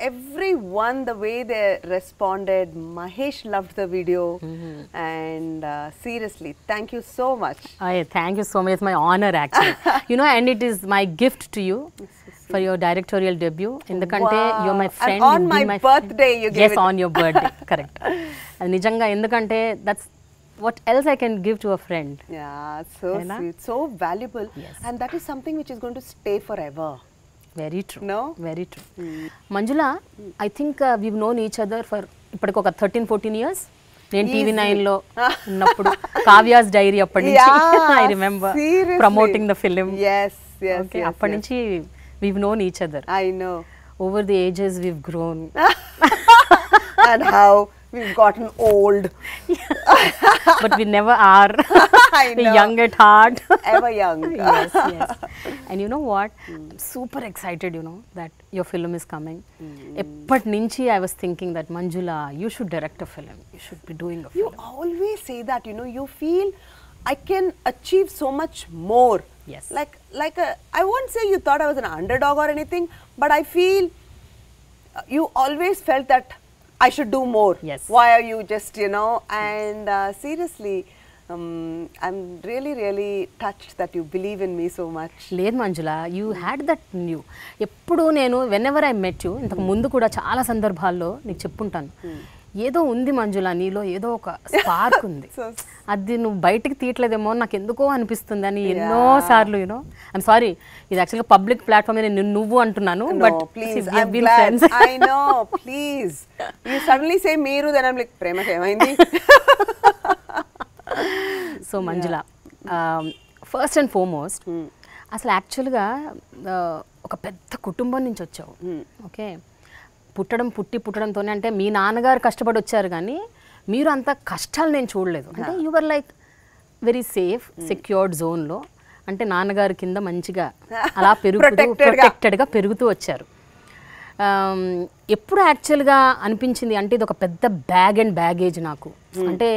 everyone, the way they responded, Mahesh loved the video, and seriously, thank you so much. Thank you so much. It's my honor actually. You know, and it is my gift to you for your directorial debut. Endukante you're my friend. And on my birthday you gave yes, it. on your birthday. Correct. And nijanga endukante that's what else I can give to a friend. Yeah, so sweet, so valuable. Yes. And that is something which is going to stay forever. Very true. No? Very true. Manjula, I think we've known each other for ఇప్పటికి ఒక 13-14 years. నేను TV9 లో ఉన్నప్పుడు Kavya's dairy అప్పటి నుంచి I remember promoting the film. yes yes okay, అప్పటి నుంచి we've known each other. I know. Over the ages we've grown. And how we've gotten old. But we never are. I know. Young at heart. Ever young. Yes, yes. And you know what? I'm super excited, you know, that your film is coming. Eppat nunchi I was thinking that Manjula, you should direct a film. You should be doing a film. You always say that, you know, you feel I can achieve so much more. Yes. I won't say you thought I was an underdog or anything, but I feel you always felt that I should do more. Yes. Why are you just, you know, and seriously, I'm really, really touched that you believe in me so much. లేదు మంజుల, you had that new. ఎప్పుడు నేను whenever I met you, ఇంతకు ముందు కూడా చాలా సందర్భాల్లో నీకు చెప్పుంటాను, ఏదో ఉంది మంజుల నీలో, ఏదో ఒక స్పార్క్ ఉంది, అది నువ్వు బయటికి తీయట్లేదేమో నాకు ఎందుకో అనిపిస్తుంది అని ఎన్నోసార్లు. యూనో ఐఎమ్ సారీ, ఇది యాక్చువల్గా పబ్లిక్ ప్లాట్ఫామ్ మీద నువ్వు అంటున్నాను, but please I know please you suddenly say మీరు, దెన్ ఐమ్ లైక్ ప్రేమకి ఏమైంది. So Manjula, first and foremost అసలు యాక్చువల్గా ఒక పెద్ద కుటుంబం నుంచి వచ్చావు. ఓకే, పుట్టడంతోనే, అంటే మీ నాన్నగారు కష్టపడి వచ్చారు కానీ మీరు అంత కష్టాలు నేను చూడలేదు. అంటే your like very safe secured జోన్లో, అంటే నాన్నగారి కింద మంచిగా అలా ప్రొటెక్టెడ్గా పెరుగుతూ వచ్చారు. ఎప్పుడు యాక్చువల్గా అనిపించింది అంటే ఇది ఒక పెద్ద బ్యాగ్ అండ్ బ్యాగేజ్ నాకు, అంటే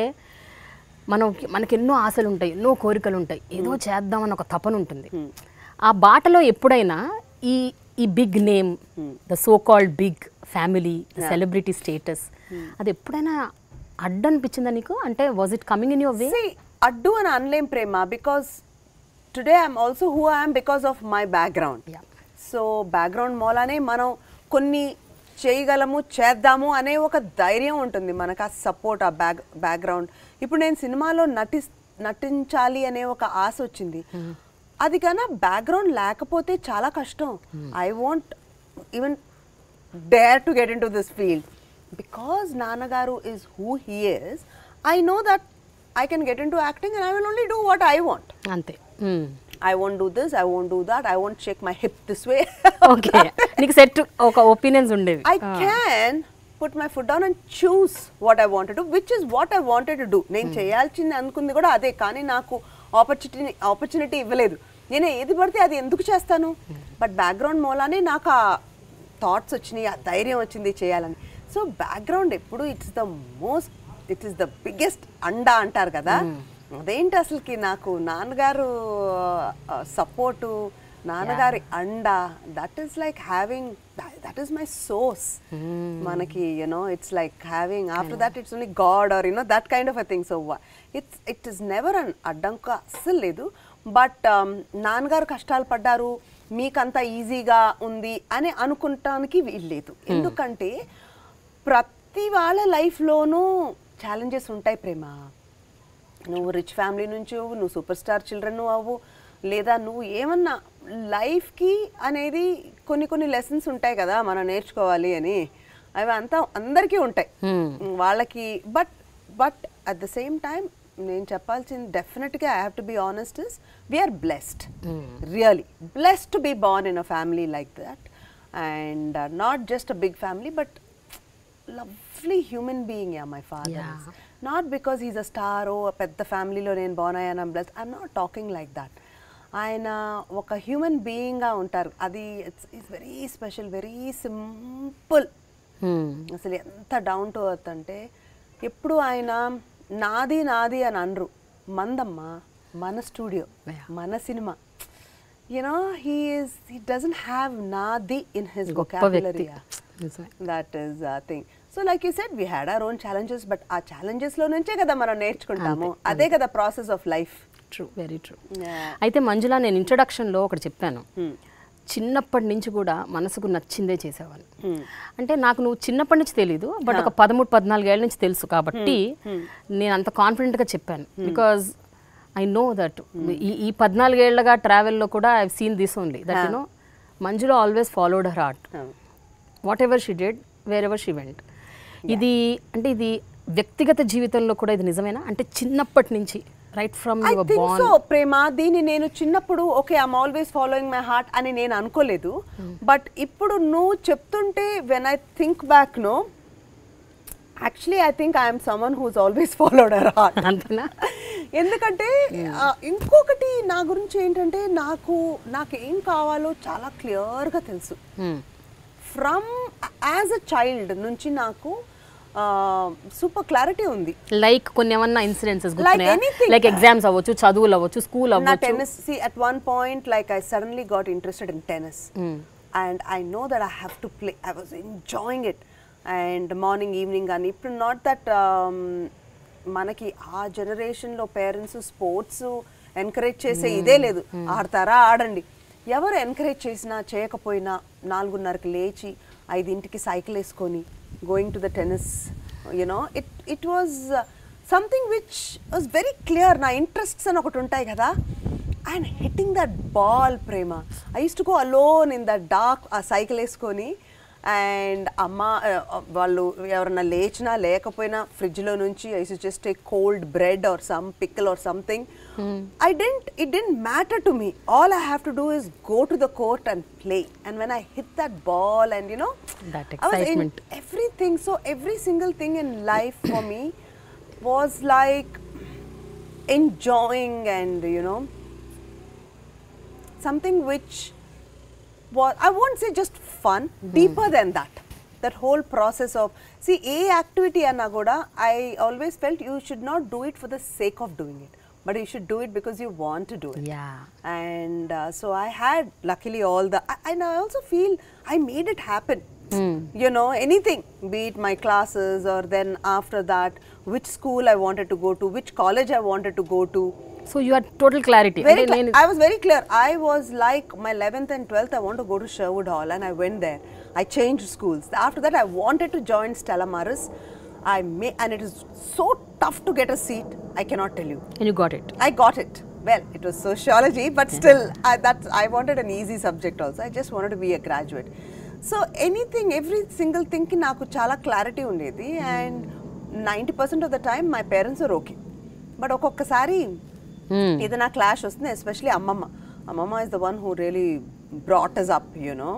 మనకి ఎన్నో ఆశలు ఉంటాయి, ఎన్నో కోరికలు ఉంటాయి, ఏదో చేద్దామని ఒక తపన ఉంటుంది. ఆ బాటలో ఎప్పుడైనా ఈ big name, the so called big family, celebrity status, అది ఎప్పుడైనా అడ్డు అనిపించిందా నీకు? అంటే was it coming in your way? అడ్డు అని అనలేం Prema, because today I'm also who I'm because of my background. So background మూలానే మనం కొన్ని చేయగలము, చేద్దాము అనే ఒక ధైర్యం ఉంటుంది మనకు, ఆ సపోర్ట్, ఆ బ్యాక్గ్రౌండ్. ఇప్పుడు నేను సినిమాలో నటించాలి అనే ఒక ఆశ వచ్చింది, అది కన్నా బ్యాక్గ్రౌండ్ లేకపోతే చాలా కష్టం. I want even dare to get into this field because Nanagaru is who he is. I know that I can get into acting and I will only do what I want. Ante. I won't do this, I won't do that, I won't shake my hip this way. Okay. Niku set oka opinions undevi. I can put my foot down and choose what I want to do, which is what I wanted to do. నేను చేయాల్సింది అనుకుంది కూడా అదే, కానీ నాకు opportunity ఇవ్వలేదు. నేను ఏది పడితే అది ఎందుకు చేస్తాను? బట్ బ్యాక్గ్రౌండ్ మూలానే నాకు ఆ థాట్స్ వచ్చినాయి, ఆ ధైర్యం వచ్చింది చేయాలని. సో బ్యాక్గ్రౌండ్ ఎప్పుడు ఇట్ ఈస్ ద బిగ్గెస్ట్ అండా అంటారు కదా, అదేంటి అసలుకి నాకు నాన్నగారు సపోర్టు, నాన్నగారి అండా, that is like having, that is my source. మనకి you know it's like having, after that it's only God or you know that kind of a thing. So it is never an అడ్డంక అస్సలు లేదు. బట్ నాన్నగారు కష్టాలు పడ్డారు, మీకంతా ఈజీగా ఉంది అని అనుకుంటానికి వీల్లేదు. ఎందుకంటే ప్రతి వాళ్ళ లైఫ్లోనూ ఛాలెంజెస్ ఉంటాయి ప్రేమ. నువ్వు రిచ్ ఫ్యామిలీ నుంచి అవ్వు, నువ్వు సూపర్ స్టార్ చిల్డ్రన్ అవ్వు, లేదా నువ్వు ఏమన్నా లైఫ్కి అనేది కొన్ని లెసన్స్ ఉంటాయి కదా మనం నేర్చుకోవాలి అని, అవి అంతా అందరికీ ఉంటాయి వాళ్ళకి. But at the same time నేను చెప్పాల్సింది డెఫినెట్గా I have to be honest is we're blessed, really blessed to be born in a family like that, and not just a big family but lovely human being. Yeah, my father is not because he's a star, ఓ పెద్ద ఫ్యామిలీలో నేను born అయ్యాను blessed, I'm not talking like that. ఆయన ఒక human బీయింగ్గా ఉంటారు, అది it's very special, very simple. అసలు ఎంత డౌన్ టు ఎర్త్ అంటే ఎప్పుడు ఆయన నాది నాది అని అనరు, మందమ్మ, మన స్టూడియో, మన cinema. You know he doesn't have నాది ఇన్ హిస్ వొకాబులరీ. నిజమే. That is thing. So like you said we had our own challenges, but ఆ ఛాలెంజెస్లో నుంచే కదా మనం నేర్చుకుంటాము. అదే కదా process of life. True, very true. అయితే మంజుల, నేను ఇంట్రొడక్షన్లో ఒకటి చెప్పాను, చిన్నప్పటి నుంచి కూడా మనసుకు నచ్చిందే చేసేవాళ్ళు. అంటే నాకు నువ్వు చిన్నప్పటి నుంచి తెలీదు, బట్ ఒక 13-14 ఏళ్ళ నుంచి తెలుసు కాబట్టి నేను అంత కాన్ఫిడెంట్గా చెప్పాను. బికాజ్ ఐ నో దట్ ఈ 14 ఏళ్ళగా ట్రావెల్లో కూడా I seen this only that you know Manjula always followed her heart, what ever she did, wear ever she went. ఇది అంటే ఇది వ్యక్తిగత జీవితంలో కూడా ఇది నిజమేనా? అంటే చిన్నప్పటి నుంచి right from your born. So Prema, దీన్ని నేను చిన్నప్పుడు okay I'm always following my heart అని నేను అనుకోలేదు. బట్ ఇప్పుడు నువ్వు చెప్తుంటే when I think back no, actually I think I'm someone who's always followed her heart. అంతేనా? ఎందుకంటే ఇంకొకటి నా గురించి ఏంటంటే నాకు ఏం కావాలో చాలా క్లియర్గా తెలుసు. ఫ్రమ్ యాజ్ అ చైల్డ్ నుంచి నాకు సూపర్ క్లారిటీ ఉంది. లైక్ కొన్ని ఏమన్నా ఇన్సిడెంట్స్ గుర్తున్నాయా? లైక్ ఎగ్జామ్స్ అవ్వచ్చు, చదువులు అవ్వచ్చు, స్కూల్ అవ్వచ్చు. Tennis, see at one point like I suddenly got interested in tennis and I know that I have to play. I was enjoying it and morning evening and ఇప్పుడు not that మనకి ఆ జనరేషన్లో parents sports encourage చేసే ఇదే లేదు. ఆడతారా ఆడండి, ఎవరు ఎంకరేజ్ చేసినా చేయకపోయినా 4:30కి లేచి 5ంటికి సైకిల్ వేసుకొని going to the tennis, you know it was something which was very clear. నా ఇంట్రెస్ట్స్ అని ఒకటి ఉంటాయి కదా, and hitting that ball Prema. I use to go alone in the dark, ఆ సైకిల్ వేసుకొని. అండ్ అమ్మ వాళ్ళు ఎవరన్నా లేచినా లేకపోయినా ఫ్రిడ్జ్లో నుంచి I use just take cold bread or some pickle or something. It didn't matter to me. All I have to do is go to the court and play. And when I hit that ball and you know, that excitement, I was in everything. So every single thing in life for me was like enjoying and you know, something which was, I won't say just fun, deeper than that. That whole process of, see, a activity anna kuda, I always felt you should not do it for the sake of doing it, but you should do it because you want to do it. Yeah. And so I had luckily all the, and I also feel I made it happen. You know, anything, be it my classes or then after that, which school I wanted to go to, which college I wanted to go to. So you had total clarity. I was very clear. I was like, my 11th and 12th, I want to go to Sherwood Hall, and I went there. I changed schools. After that, I wanted to join Stella Maris. And it is so tough to get a seat, I cannot tell you. And you got it. I got it. Well, it was sociology, but still, I wanted an easy subject also. I just wanted to be a graduate. So anything, every single thing ki naku chala clarity undedi, and 90% of the time my parents are okay. But okokkasari idana clash vastundi, especially Amma is the one who really brought us up, you know.